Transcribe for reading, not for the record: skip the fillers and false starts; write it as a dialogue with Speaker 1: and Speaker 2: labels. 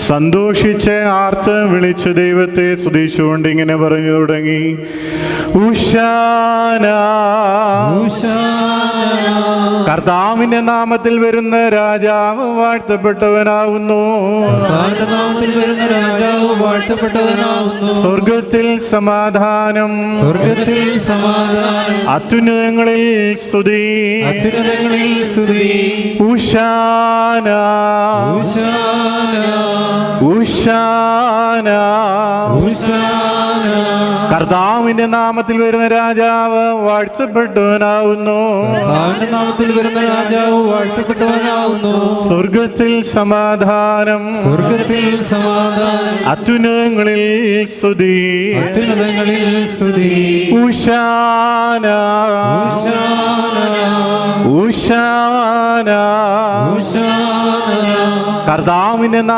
Speaker 1: സന്തോഷിച്ച് ആർത്ത് വിളിച്ചു ദൈവത്തെ സ്തുതിച്ചുകൊണ്ട് ഇങ്ങനെ പറഞ്ഞു തുടങ്ങി, ഉശാന, കർത്താവിന്റെ നാമത്തിൽ വരുന്ന രാജാവ് വാഴ്ത്തപ്പെട്ടവനാകുന്നു. സ്വർഗത്തിൽ സമാധാനം, അത്യുന്നതങ്ങളിൽ സ്തുതി. ഉശാന, ഉശാന, കർത്താവിന്റെ നാമത്തിൽ വരുന്ന രാജാവ് വാഴ്ത്തപ്പെട്ടവനാകുന്നു. സ്വർഗത്തിൽ സമാധാനം, അത്യുന്നതങ്ങളിൽ സ്തുതി. ഉശാന, ഉശാന, കർത്താവിന്റെ നാമം